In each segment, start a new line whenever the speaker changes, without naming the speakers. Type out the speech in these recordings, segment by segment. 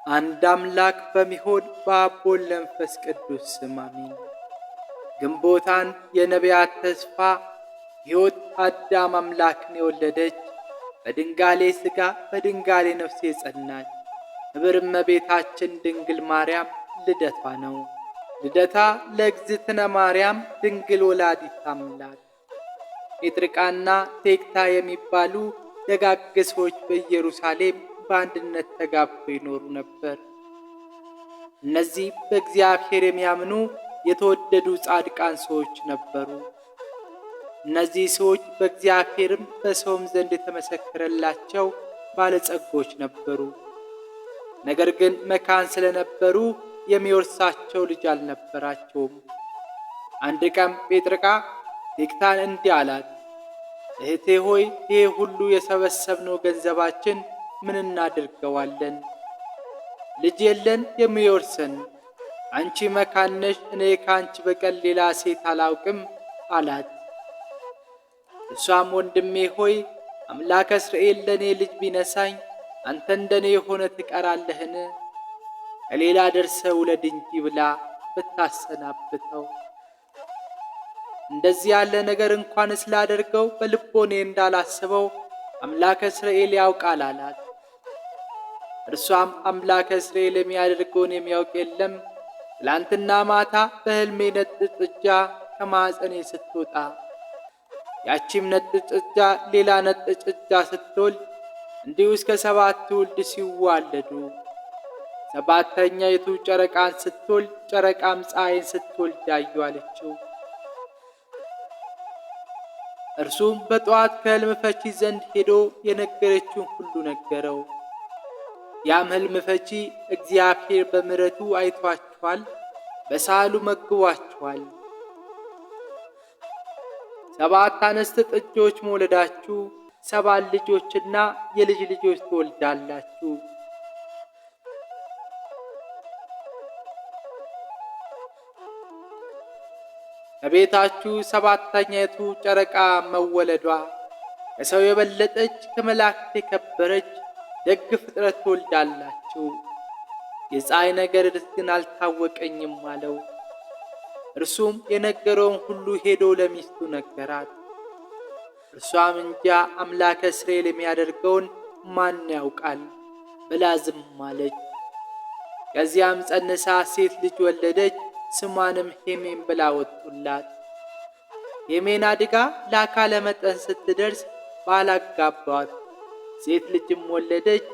አንድ አምላክ በሚሆን በአብ ወልድ መንፈስ ቅዱስ ስም አሜን። ግንቦት አንድ የነቢያት ተስፋ ሕይወት አዳም አምላክን የወለደች በድንጋሌ ሥጋ በድንጋሌ ነፍስ የጸናች ክብር እመቤታችን ድንግል ማርያም ልደቷ ነው። ልደታ ለእግዝእትነ ማርያም ድንግል ወላዲተ አምላክ። ጴጥርቃና ቴክታ የሚባሉ ደጋግ ሰዎች በኢየሩሳሌም በአንድነት ተጋብተው ይኖሩ ነበር። እነዚህ በእግዚአብሔር የሚያምኑ የተወደዱ ጻድቃን ሰዎች ነበሩ። እነዚህ ሰዎች በእግዚአብሔርም በሰውም ዘንድ የተመሰከረላቸው ባለጸጎች ነበሩ። ነገር ግን መካን ስለነበሩ የሚወርሳቸው ልጅ አልነበራቸውም። አንድ ቀን ጴጥርቃ ቴክታን እንዲህ አላት፣ እህቴ ሆይ ይህ ሁሉ የሰበሰብነው ገንዘባችን ምን እናድርገዋለን? ልጅ የለን የሚወርሰን። አንቺ መካን ነሽ፣ እኔ ከአንቺ በቀር ሌላ ሴት አላውቅም አላት። እሷም ወንድሜ ሆይ አምላከ እስራኤል ለእኔ ልጅ ቢነሳኝ አንተ እንደኔ የሆነ ትቀራለህን? ከሌላ ደርሰ ውለድ እንጂ ብላ ብታሰናብተው፣ እንደዚህ ያለ ነገር እንኳን ስላደርገው በልቦኔ እንዳላስበው አምላከ እስራኤል ያውቃል አላት። እርሷም አምላከ እስራኤል የሚያደርገውን የሚያውቅ የለም። ትላንትና ማታ በሕልሜ ነጭ ጥጃ ከማኅፀኔ ስትወጣ ያቺም ነጭ ጥጃ ሌላ ነጭ ጥጃ ስትወልድ እንዲሁ እስከ 7 ትውልድ ሲዋለዱ፣ ሰባተኛይቱ ጨረቃን ስትወልድ ጨረቃም ፀሐይን ስትወልድ አዩ አለችው። እርሱም በጠዋት ከሕልም ፈቺ ዘንድ ሄዶ የነገረችውን ሁሉ ነገረው። ያም ሕልም ፈቺ እግዚአብሔር በምሕረቱ አይቷችኋል፣ በሳህሉ መግቧችኋል። 7 አንስት ጥጆች መውለዳችሁ 7 ልጆችና የልጅ ልጆች ትወልዳላችሁ። ከቤታችሁ 7ተኛይቱ ጨረቃ መወለዷ ከሰው የበለጠች ከመላእክት የከበረች ደግ ፍጥረት ትወልዳላችሁ። የፀሐይ ነገር ግን አልታወቀኝም አለው። እርሱም የነገረውን ሁሉ ሄዶ ለሚስቱ ነገራት። እርሷም እንጃ አምላከ እስራኤል የሚያደርገውን ማን ያውቃል ብላ ዝም አለች። ከዚያም ጸንሳ ሴት ልጅ ወለደች። ስሟንም ሄሜን ብላ ወጡላት። ሄሜን አድጋ ለአካለ መጠን ስትደርስ ባል አጋቧት። ሴት ልጅም ወለደች።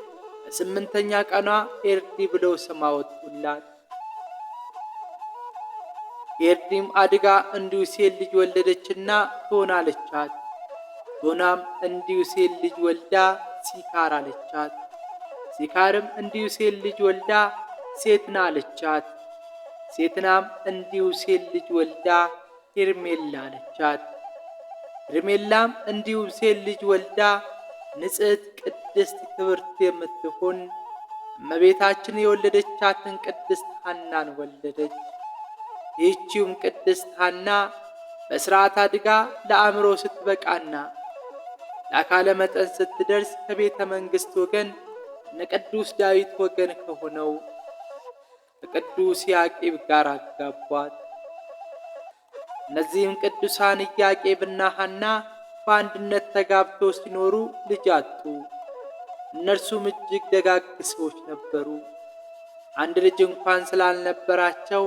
በ8ኛ ቀኗ ኤርዲ ብለው ስም አወጡላት። ኤርዲም አድጋ እንዲሁ ሴት ልጅ ወለደችና ቶና አለቻት። ቶናም እንዲሁ ሴት ልጅ ወልዳ ሲካር አለቻት። ሲካርም እንዲሁ ሴት ልጅ ወልዳ ሴትና አለቻት። ሴትናም እንዲሁ ሴት ልጅ ወልዳ ሄርሜላ አለቻት። ሄርሜላም እንዲሁ ሴት ልጅ ወልዳ ንጽሕት ቅድስት ክብርት የምትሆን እመቤታችን የወለደቻትን ቅድስት ሐናን ወለደች። ይህቺውም ቅድስት ሐና በሥርዓት አድጋ ለአእምሮ ስትበቃና ለአካለ መጠን ስትደርስ ከቤተ መንግሥት ወገን እነቅዱስ ዳዊት ወገን ከሆነው ከቅዱስ ኢያቄም ጋር አጋቧት። እነዚህም ቅዱሳን ኢያቄምና ሐና በአንድነት ተጋብተው ሲኖሩ ልጅ አጡ። እነርሱም እጅግ ደጋግ ሰዎች ነበሩ። አንድ ልጅ እንኳን ስላልነበራቸው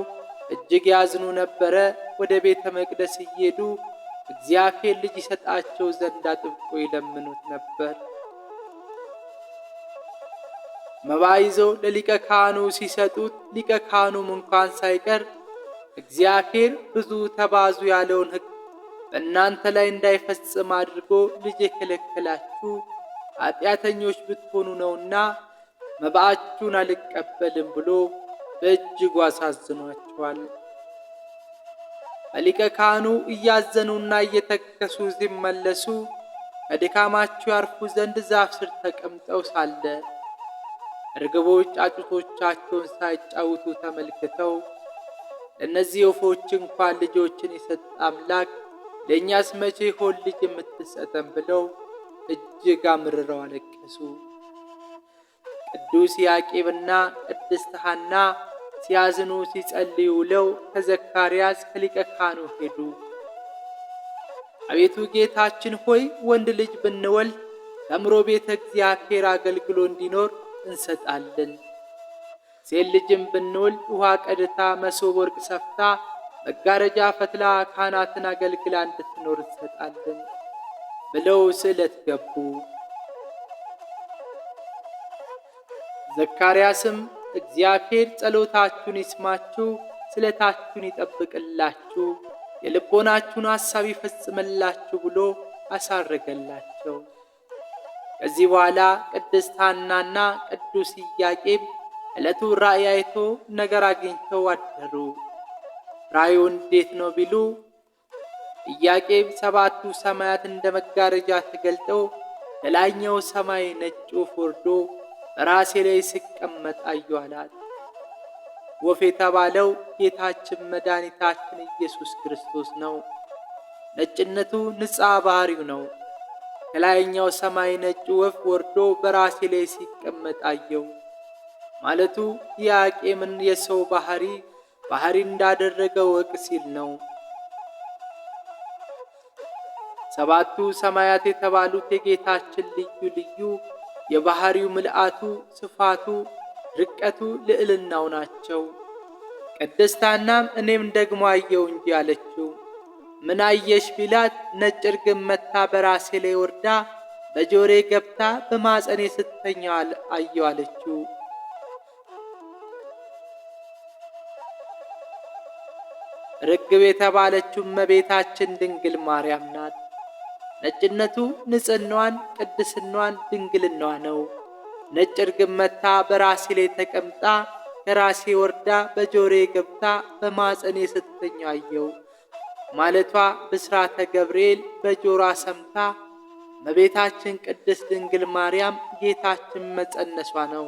እጅግ ያዝኑ ነበረ። ወደ ቤተ መቅደስ እየሄዱ እግዚአብሔር ልጅ ይሰጣቸው ዘንድ አጥብቆ ይለምኑት ነበር። መባ ይዘው ለሊቀ ካህኑ ሲሰጡት ሊቀ ካህኑም እንኳን ሳይቀር እግዚአብሔር ብዙ ተባዙ ያለውን ሕግ በእናንተ ላይ እንዳይፈጽም አድርጎ ልጅ የከለከላችሁ ኃጢአተኞች ብትሆኑ ነውና መባአችሁን አልቀበልም ብሎ በእጅጉ አሳዝኗቸዋል። በሊቀ ካህኑ እያዘኑና እየተከሱ ሲመለሱ ከድካማቸው ያርፉ ዘንድ ዛፍ ስር ተቀምጠው ሳለ እርግቦች ጫጩቶቻቸውን ሳይጫውቱ ተመልክተው ለእነዚህ ወፎች እንኳን ልጆችን የሰጠ አምላክ ለእኛስ መቼ ይሆን ልጅ የምትሰጠን ብለው እጅግ አምርረው አለቀሱ። ቅዱስ ያዕቆብና ቅድስት ሐና ሲያዝኑ ሲጸልዩ ውለው ከዘካርያስ ከሊቀ ካህኑ ሄዱ። አቤቱ ጌታችን ሆይ ወንድ ልጅ ብንወልድ ተምሮ ቤተ እግዚአብሔር አገልግሎ እንዲኖር እንሰጣለን። ሴት ልጅም ብንወልድ ውሃ ቀድታ መሶበ ወርቅ ሰፍታ መጋረጃ ፈትላ ካህናትን አገልግላ እንድትኖር እንሰጣለን ብለው ስዕለት ገቡ። ዘካርያስም እግዚአብሔር ጸሎታችሁን ይስማችሁ፣ ስለታችሁን ይጠብቅላችሁ፣ የልቦናችሁን ሐሳብ ይፈጽምላችሁ ብሎ አሳረገላቸው። ከዚህ በኋላ ቅድስት ሐናና ቅዱስ ኢያቄም ዕለቱን ራእይ አይቶ ነገር አግኝተው አደሩ። ራእዩ እንዴት ነው ቢሉ ኢያቄም ሰባቱ ሰማያት እንደ መጋረጃ ተገልጠው ከላይኛው ሰማይ ነጭ ወፍ ወርዶ በራሴ ላይ ሲቀመጥ አየሁ አላት። ወፍ የተባለው ጌታችን መድኃኒታችን ኢየሱስ ክርስቶስ ነው። ነጭነቱ ንጽሐ ባህሪው ነው። ከላይኛው ሰማይ ነጭ ወፍ ወርዶ በራሴ ላይ ሲቀመጥ አየሁ ማለቱ ኢያቄምን የሰው ባህሪ እንዳደረገው ወቅ ሲል ነው። ሰባቱ ሰማያት የተባሉት የጌታችን ልዩ ልዩ የባህሪው ምልአቱ፣ ስፋቱ፣ ርቀቱ፣ ልዕልናው ናቸው። ቅድስት ሐናም እኔም ደግሞ አየው እንጂ አለችው። ምን አየሽ ቢላት ነጭ ርግብ መታ በራሴ ላይ ወርዳ በጆሬ ገብታ በማፀኔ ስተኛ አየው አለችው። ርግብ የተባለችው እመቤታችን ድንግል ማርያም ናት። ነጭነቱ ንጽሕናዋን፣ ቅድስናዋን፣ ድንግልናዋ ነው። ነጭ ርግብ መታ በራሴ ላይ ተቀምጣ ከራሴ ወርዳ በጆሬ ገብታ በማፀኔ ስተኛ አየው ማለቷ ብስራተ ገብርኤል በጆሯ ሰምታ እመቤታችን ቅድስት ድንግል ማርያም ጌታችን መጸነሷ ነው።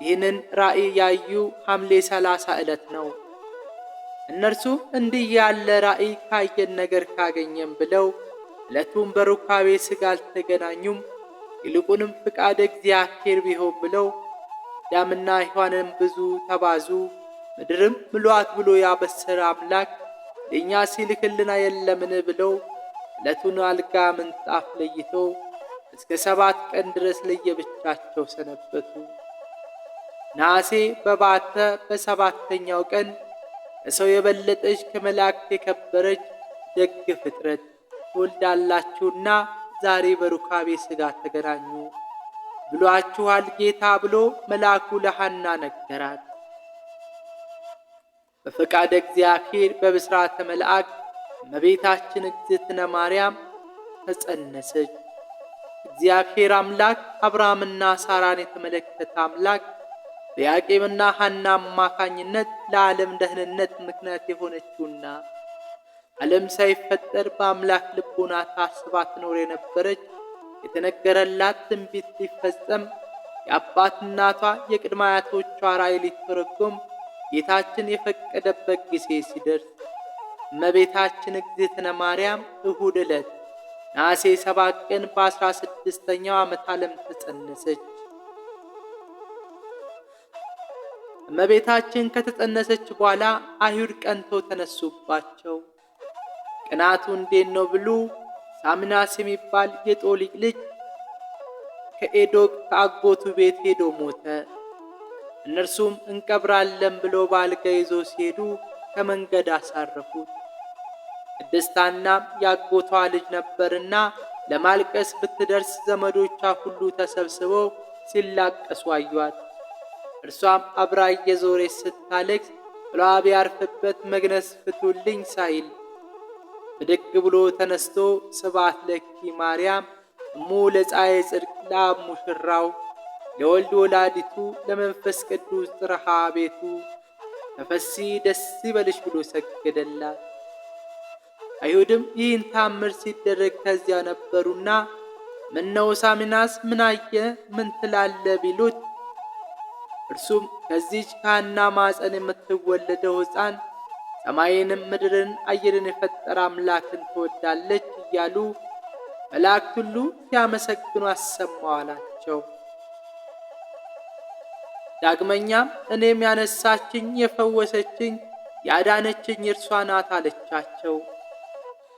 ይህንን ራእይ ያዩ ሐምሌ 30 ዕለት ነው። እነርሱ እንዲህ ያለ ራእይ ካየን ነገር ካገኘን ብለው ዕለቱን በሩካቤ ሥጋ አልተገናኙም። ይልቁንም ፍቃደ እግዚአብሔር ቢሆን ብለው አዳምና ሔዋንን ብዙ ተባዙ ምድርም ምሉአት ብሎ ያበሰረ አምላክ ለእኛ ሲልክልን የለምን ብለው ዕለቱን አልጋ ምንጣፍ ለይቶ እስከ 7 ቀን ድረስ ለየብቻቸው ሰነበቱ። ነሐሴ በባተ በሰባተኛው ቀን ከሰው የበለጠች ከመላእክት የከበረች ደግ ፍጥረት ትወልዳላችሁና ዛሬ በሩካቤ ሥጋ ተገናኙ ብሏችኋል ጌታ ብሎ መልአኩ ለሐና ነገራት። በፈቃደ እግዚአብሔር በብስራተ መልአክ እመቤታችን እግዝእትነ ማርያም ተጸነሰች። እግዚአብሔር አምላክ አብርሃምና ሳራን የተመለከተ አምላክ በያዕቆብና ሐና አማካኝነት ለዓለም ደህንነት ምክንያት የሆነችውና ዓለም ሳይፈጠር በአምላክ ልቦና ታስባ ትኖር የነበረች የተነገረላት ትንቢት ሊፈጸም የአባት እናቷ የቅድመ አያቶቿ ራእይ ሊተረጎም ጌታችን የፈቀደበት ጊዜ ሲደርስ እመቤታችን እግዝእትነ ማርያም እሁድ ዕለት ነሐሴ 7 ቀን በ16ኛው ዓመተ ዓለም ተጸነሰች። እመቤታችን ከተጸነሰች በኋላ አይሁድ ቀንቶ ተነሱባቸው። ቅናቱ እንዴት ነው ብሉ ሳምናስ የሚባል የጦሊቅ ልጅ ከኤዶቅ ከአጎቱ ቤት ሄዶ ሞተ። እነርሱም እንቀብራለን ብሎ በአልጋ ይዞ ሲሄዱ ከመንገድ አሳረፉት። ቅድስት ሐናም ያጎቷ ልጅ ነበርና ለማልቀስ ብትደርስ ዘመዶቿ ሁሉ ተሰብስበው ሲላቀሱ አዩአት። እርሷም አብራ እየዞረች ስታለቅስ ጥሏ ቢያርፍበት መግነዝ ፍቱልኝ ሳይል ብድግ ብሎ ተነስቶ ስብሐት ለኪ ማርያም እሙ ለፀሐየ ጽድቅ ለአብ ሙሽራው ለወልድ ወላዲቱ ለመንፈስ ቅዱስ ጥርሃ ቤቱ ተፈሲ ደስ ይበልሽ ብሎ ሰገደላት። አይሁድም ይህን ታምር ሲደረግ ከዚያ ነበሩና ምነው ሳሚናስ ምን አየ ምን ትላለ ቢሉት እርሱም ከዚች ከሐና ማፀን የምትወለደው ሕፃን ሰማይንም ምድርን አየርን የፈጠረ አምላክን ትወዳለች እያሉ መላእክት ሁሉ ሲያመሰግኑ አሰማው አላቸው። ዳግመኛም እኔም ያነሳችኝ፣ የፈወሰችኝ፣ ያዳነችኝ እርሷ ናት አለቻቸው።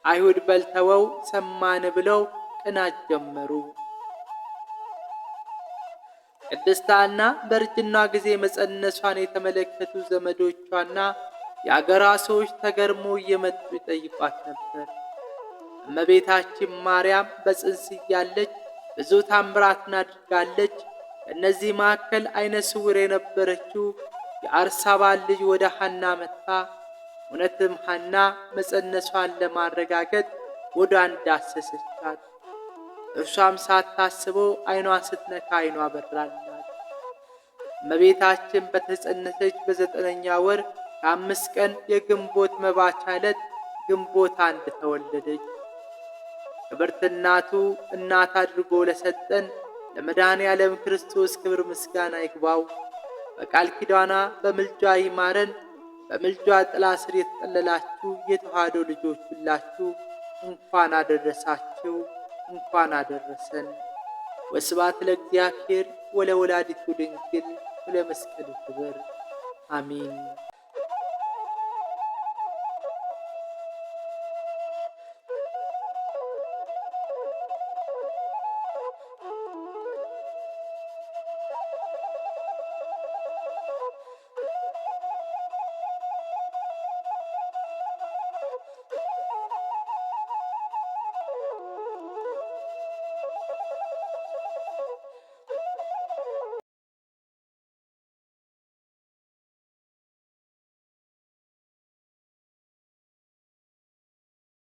አይሁድ በልተወው ሰማን ብለው ቅናት ጀመሩ። ቅድስት ሐና በእርጅና ጊዜ መጸነሷን የተመለከቱ ዘመዶቿና የአገሯ ሰዎች ተገርሞ እየመጡ ይጠይቋት ነበር። እመቤታችን ማርያም በጽንስ እያለች ብዙ ታምራትን አድርጋለች። ከእነዚህ መካከል ዓይነ ስውር የነበረችው የአርሳባን ልጅ ወደ ሐና መጥታ እውነትም ሐና መጸነሷን ለማረጋገጥ ሆዷን ዳሰሰቻት። እርሷም ሳታስበው ዓይኗን ስትነካ ዓይኗ በራላት። እመቤታችን በተጸነሰች በ9ኛ ወር ከ5 ቀን የግንቦት መባቻ ዕለት ግንቦት 1 ተወለደች። ክብርት እናቱ እናት አድርጎ ለሰጠን ለመድኃኔዓለም ክርስቶስ ክብር ምስጋና ይግባው። በቃል ኪዳኗ በምልጇ ይማረን። በምልጇ ጥላ ስር የተጠለላችሁ የተዋሕዶ ልጆች ሁላችሁ እንኳን አደረሳችሁ፣ እንኳን አደረሰን። ወስብሐት ለእግዚአብሔር ወለወላዲቱ ድንግል ወለመስቀሉ ክቡር አሜን።